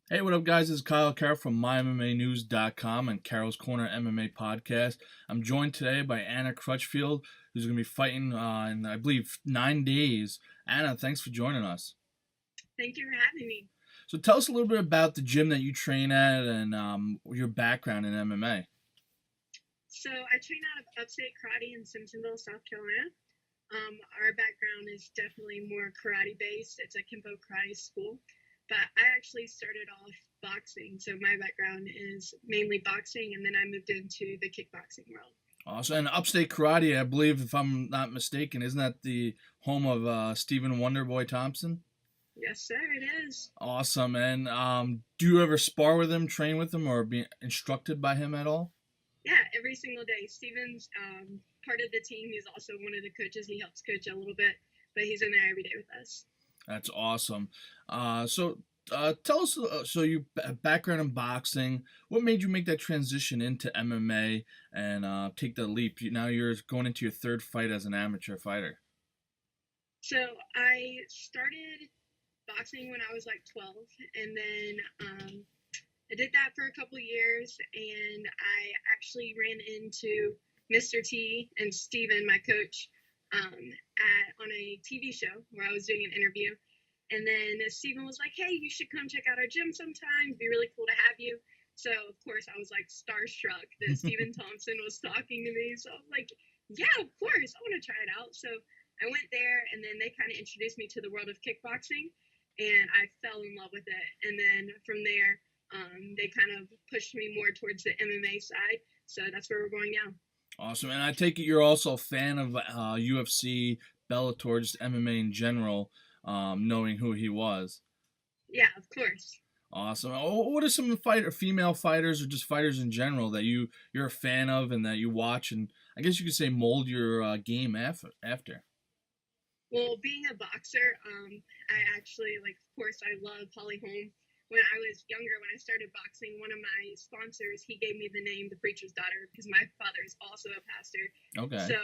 Hey, what up, guys? This is Carroll from MyMMAnews.com and Carroll's Corner MMA podcast. I'm joined today by Anna Crutchfield, who's going to be fighting in, I believe, 9 days. Anna, thanks for joining us. Thank you for having me. So, tell us a little bit about the gym that you train at and your background in MMA. So I train out of Upstate Karate in Simpsonville, South Carolina. Our background is definitely more karate based. It's a Kempo karate school, but I actually started off boxing. So my background is mainly boxing, and then I moved into the kickboxing world. Also, and Upstate Karate, I believe, if I'm not mistaken, isn't that the home of Stephen Wonderboy Thompson? Yes, sir, it is. Awesome. And do you ever spar with him, train with him, or be instructed by him at all? Yeah, every single day. Steven's part of the team. He's also one of the coaches. He helps coach a little bit, but he's in there every day with us. That's awesome. Tell us. So you background in boxing. What made you make that transition into MMA and take the leap? Now you're going into your third fight as an amateur fighter. So I started boxing when I was like 12, and then I did that for a couple years, and I actually ran into Mr. T and Steven, my coach, on a TV show where I was doing an interview. And then Steven was like, "Hey, you should come check out our gym sometime. It'd be really cool to have you." So, of course, I was like starstruck that Stephen Thompson was talking to me. So I was like, "Yeah, of course. I want to try it out." So I went there, and then they kind of introduced me to the world of kickboxing, and I fell in love with it. And then from there, they kind of pushed me more towards the MMA side. So that's where we're going now. Awesome. And I take it you're also a fan of UFC, Bellator, just MMA in general, knowing who he was. Yeah, of course. Awesome. What are some female fighters or just fighters in general that you're a fan of and that you watch and I guess you could say mold your game after? Well, being a boxer, I actually, like, of course, I love Holly Holm. When I was younger, when I started boxing, one of my sponsors, he gave me the name the preacher's daughter because my father is also a pastor. Okay. So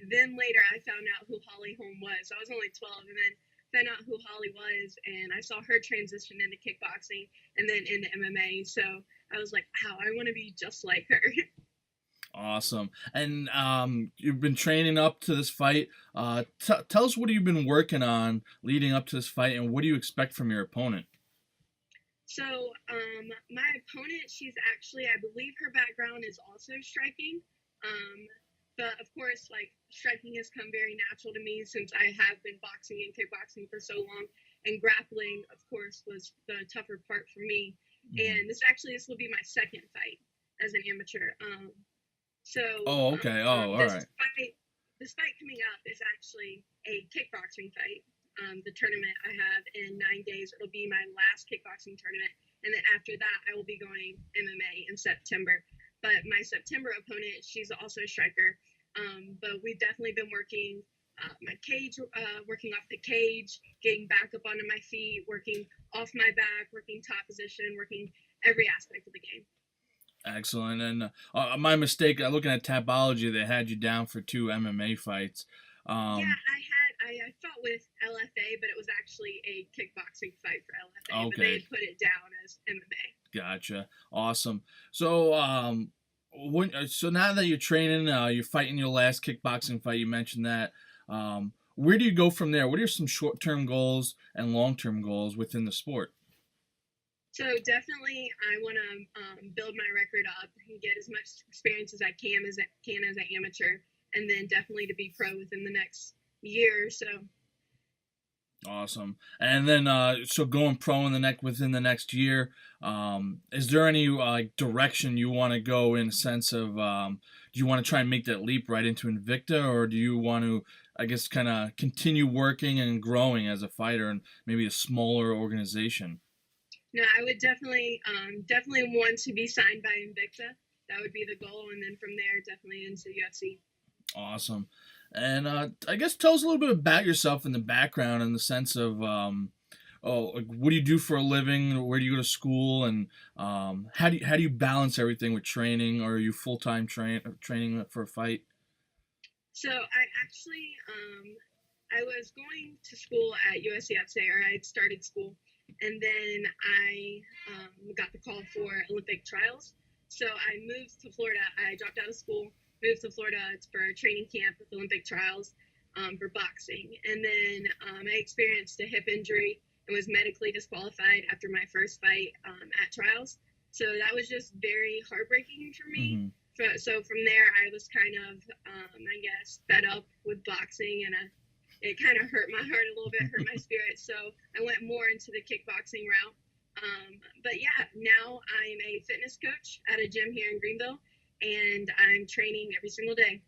then later I found out who Holly Holm was. So I was only 12, and then found out who Holly was, and I saw her transition into kickboxing and then into MMA. So I was like, wow, I want to be just like her. Awesome. And you've been training up to this fight. Tell us what you've been working on leading up to this fight, and what do you expect from your opponent? So my opponent, she's actually, I believe her background is also striking. But of course, like, striking has come very natural to me since I have been boxing and kickboxing for so long. And grappling, of course, was the tougher part for me. And this will be my second fight as an amateur. So Oh, okay. Oh, all right. this fight coming up is actually a kickboxing fight. The tournament I have in 9 days, it'll be my last kickboxing tournament, and then after that, I will be going MMA in September. But my September opponent, she's also a striker. But we've definitely been working my cage, working off the cage, getting back up onto my feet, working off my back, working top position, working every aspect of the game. Excellent. And my mistake, looking at Tapology, they had you down for two MMA fights. Yeah, I fought with LFA, but it was actually a kickboxing fight for LFA, but they Okay. had put it down as MMA. Gotcha. Awesome. So, so now that you're training, you're fighting your last kickboxing fight. You mentioned that. Where do you go from there? What are some short-term goals and long-term goals within the sport? So definitely, I want to build my record up and get as much experience as I can as an amateur, and then definitely to be pro within the next year or so. Awesome. And then, so going pro in within the next year, is there any direction you want to go in a sense of, do you want to try and make that leap right into Invicta, or do you want to, I guess, kind of continue working and growing as a fighter and maybe a smaller organization? No, I would definitely want to be signed by Invicta. That would be the goal, and then from there, definitely into UFC. Awesome. And I guess tell us a little bit about yourself in the background in the sense of, like, what do you do for a living? Where do you go to school? And how do you balance everything with training? Or are you full time training for a fight? So I actually I was going to school at USC Upstate, or I had started school, and then I got the call for Olympic trials. So I moved to Florida. I dropped out of school, moved to Florida for training camp with Olympic trials for boxing. And then I experienced a hip injury and was medically disqualified after my first fight at trials. So that was just very heartbreaking for me. Mm-hmm. So from there, I was kind of, I guess, fed up with boxing, and it kind of hurt my heart a little bit, hurt my spirit. So I went more into the kickboxing route. But yeah, now I'm a fitness coach at a gym here in Greenville, and I'm training every single day.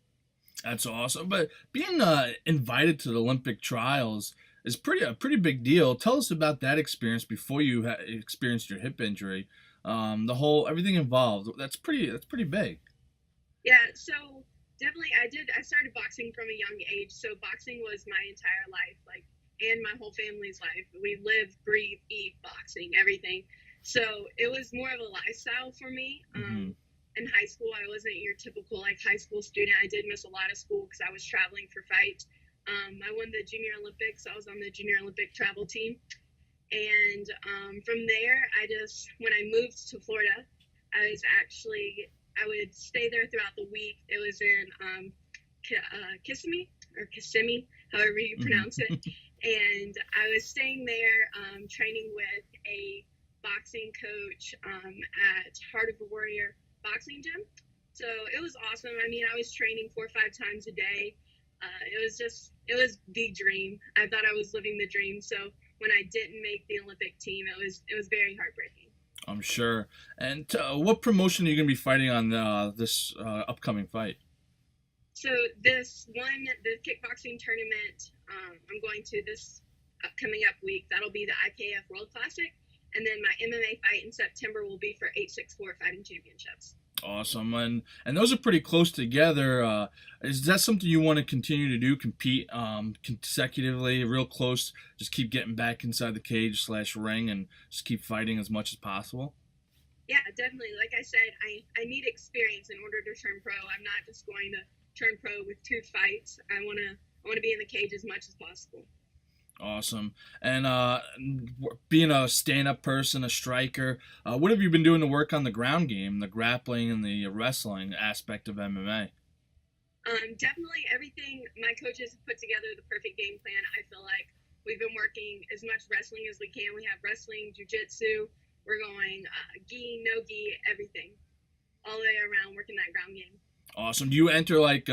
That's awesome. But being invited to the Olympic trials is a pretty big deal. Tell us about that experience before you experienced your hip injury. The whole everything involved. That's pretty big. Yeah, so definitely I started boxing from a young age. So boxing was my entire life, like, and my whole family's life. We live, breathe, eat boxing, everything. So it was more of a lifestyle for me. Mm-hmm. In high school, I wasn't your typical like high school student. I did miss a lot of school because I was traveling for fights. I won the Junior Olympics. I was on the Junior Olympic travel team. And from there, when I moved to Florida, I would stay there throughout the week. It was in Kissimmee, however you pronounce it. And I was staying there, training with a boxing coach at Heart of the Warrior boxing gym. So it was awesome. I mean, I was training 4 or 5 times a day. It was the dream. I thought I was living the dream. So when I didn't make the Olympic team, it was very heartbreaking. I'm sure. And what promotion are you going to be fighting on this upcoming fight? So the kickboxing tournament, I'm going to this coming up week. That'll be the IKF World Classic. And then my MMA fight in September will be for 864 Fighting Championships. Awesome. And those are pretty close together. Is that something you want to continue to do, compete consecutively, real close, just keep getting back inside the cage / ring and just keep fighting as much as possible? Yeah, definitely. Like I said, I need experience in order to turn pro. I'm not just going to turn pro with 2 fights. I want to be in the cage as much as possible. Awesome. And being a stand-up person, a striker, what have you been doing to work on the ground game, the grappling and the wrestling aspect of MMA? Definitely everything. My coaches have put together the perfect game plan. I feel like we've been working as much wrestling as we can. We have wrestling, jiu-jitsu. We're going gi, no gi, everything. All the way around working that ground game. Awesome. Do you enter like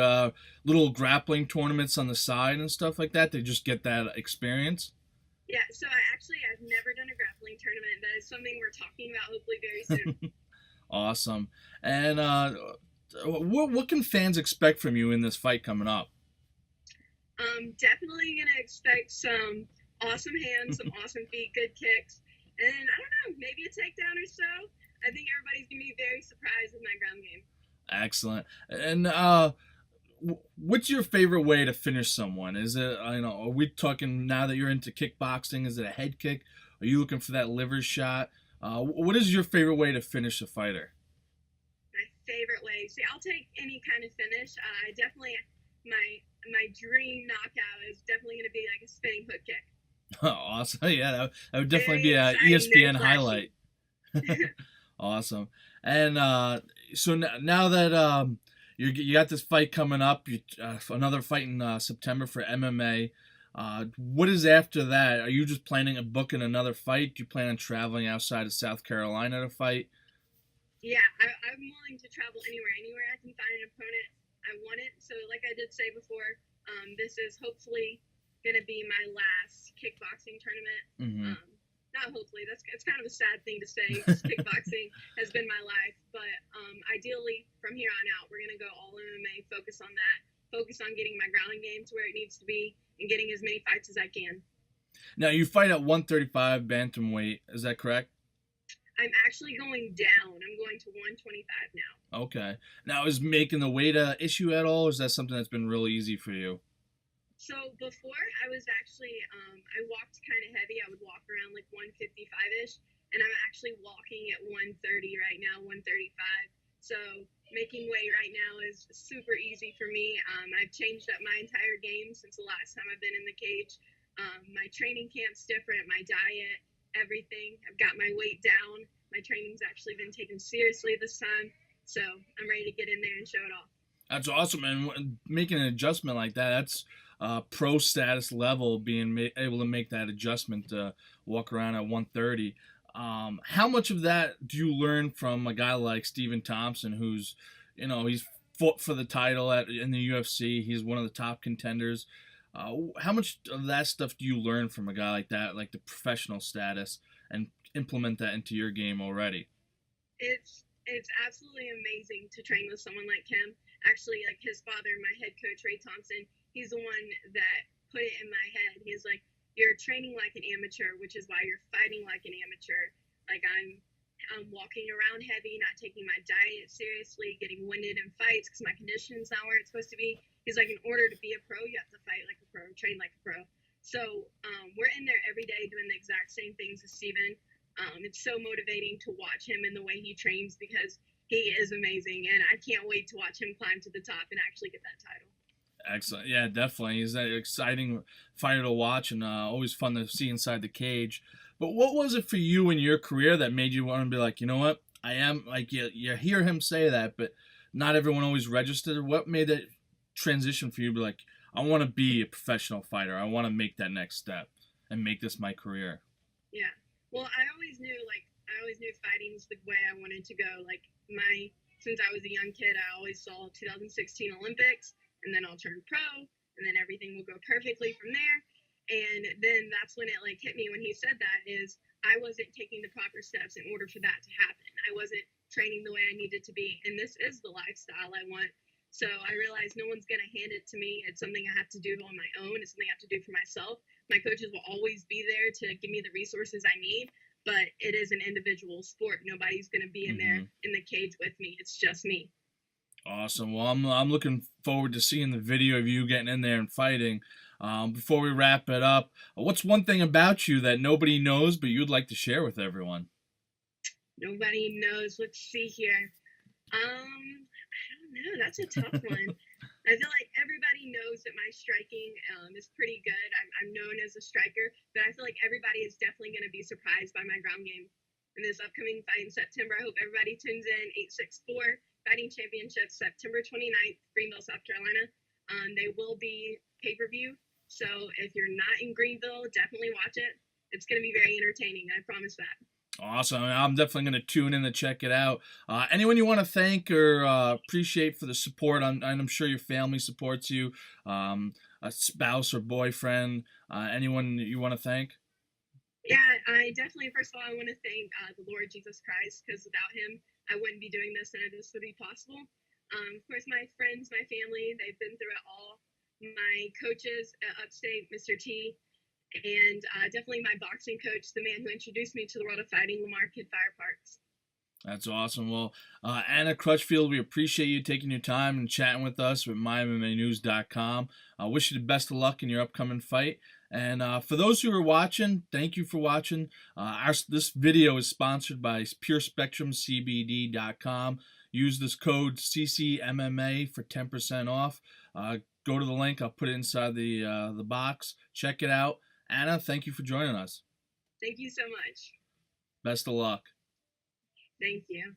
little grappling tournaments on the side and stuff like that to just get that experience? Yeah, so I've never done a grappling tournament. That is something we're talking about hopefully very soon. Awesome. And what can fans expect from you in this fight coming up? Definitely gonna expect some awesome hands, some awesome feet, good kicks, and I don't know, maybe a takedown or so. I think everybody's gonna be very surprised with my ground game. Excellent. And what's your favorite way to finish someone? Is it, are we talking now that you're into kickboxing? Is it a head kick? Are you looking for that liver shot? What is your favorite way to finish a fighter? My favorite way. See, I'll take any kind of finish. My dream knockout is definitely going to be like a spinning hook kick. Awesome. Yeah, that would definitely be Very an ESPN exciting, highlight. Awesome. And so now that you got this fight coming up, another fight in September for MMA. What is after that? Are you just planning on booking another fight? Do you plan on traveling outside of South Carolina to fight? Yeah, I'm willing to travel anywhere I can find an opponent. I want it. So like I did say before, this is hopefully going to be my last kickboxing tournament. Mm-hmm. Not hopefully, it's kind of a sad thing to say, because kickboxing has been my life. But ideally, from here on out, we're going to go all MMA, focus on that, focus on getting my grounding game to where it needs to be, and getting as many fights as I can. Now, you fight at 135 bantamweight, is that correct? I'm actually going down. I'm going to 125 now. Okay. Now, is making the weight an issue at all, or is that something that's been really easy for you? So before, I was actually, I walked kind of heavy. I would walk around like 155-ish, and I'm actually walking at 130 right now, 135. So making weight right now is super easy for me. I've changed up my entire game since the last time I've been in the cage. My training camp's different, my diet, everything. I've got my weight down. My training's actually been taken seriously this time. So I'm ready to get in there and show it off. That's awesome, and making an adjustment like that, that's pro status level, being able to make that adjustment to walk around at 130. How much of that do you learn from a guy like Stephen Thompson, who's, he's fought for the title in the UFC. He's one of the top contenders. How much of that stuff do you learn from a guy like that, like the professional status, and implement that into your game already? It's absolutely amazing to train with someone like him. Actually, like his father, my head coach Ray Thompson, he's the one that put it in my head. He's like, "You're training like an amateur, which is why you're fighting like an amateur." Like I'm walking around heavy, not taking my diet seriously, getting winded in fights because my conditioning's not where it's supposed to be. He's like, in order to be a pro, you have to fight like a pro, train like a pro. So we're in there every day doing the exact same things as Steven. It's so motivating to watch him and the way he trains because he is amazing, and I can't wait to watch him climb to the top and actually get that title. Excellent. Yeah, definitely. He's an exciting fighter to watch, and always fun to see inside the cage. But what was it for you in your career that made you want to be like, you know what? I am like you hear him say that, but not everyone always registered. What made that transition for you to be like, I want to be a professional fighter. I want to make that next step and make this my career. Yeah. Well, I always knew fighting was the way I wanted to go. Like since I was a young kid, I always saw 2016 Olympics, and then I'll turn pro, and then everything will go perfectly from there. And then that's when it like hit me when he said that is I wasn't taking the proper steps in order for that to happen. I wasn't training the way I needed to be, and this is the lifestyle I want. So I realized no one's gonna hand it to me. It's something I have to do on my own. It's something I have to do for myself. My coaches will always be there to give me the resources I need, but it is an individual sport. Nobody's going to be in there in the cage with me. It's just me. Awesome. Well, I'm looking forward to seeing the video of you getting in there and fighting. Before we wrap it up, what's one thing about you that nobody knows but you'd like to share with everyone? Nobody knows. Let's see here. I don't know. That's a tough one. I feel like everybody knows that my striking is pretty good. I'm known as a striker, but I feel like everybody is definitely going to be surprised by my ground game in this upcoming fight in September. I hope everybody tunes in. 864 Fighting Championships, September 29th, Greenville, South Carolina. They will be pay-per-view, so if you're not in Greenville, definitely watch it. It's going to be very entertaining. I promise that. Awesome. I'm definitely going to tune in to check it out. Anyone you want to thank or appreciate for the support? I'm sure your family supports you, a spouse or boyfriend, anyone you want to thank? Yeah, I definitely, first of all, I want to thank the Lord Jesus Christ, because without him, I wouldn't be doing this, and this would be possible. Of course, my friends, my family, they've been through it all. My coaches at Upstate, Mr. T, and definitely my boxing coach, the man who introduced me to the world of fighting, Lamar Kid Fire Parks. That's awesome. Well, Anna Crutchfield, we appreciate you taking your time and chatting with us with MyMMAnews.com. I wish you the best of luck in your upcoming fight. And for those who are watching, thank you for watching. This video is sponsored by PureSpectrumCBD.com. Use this code CCMMA for 10% off. Go to the link. I'll put it inside the box. Check it out. Anna, thank you for joining us. Thank you so much. Best of luck. Thank you.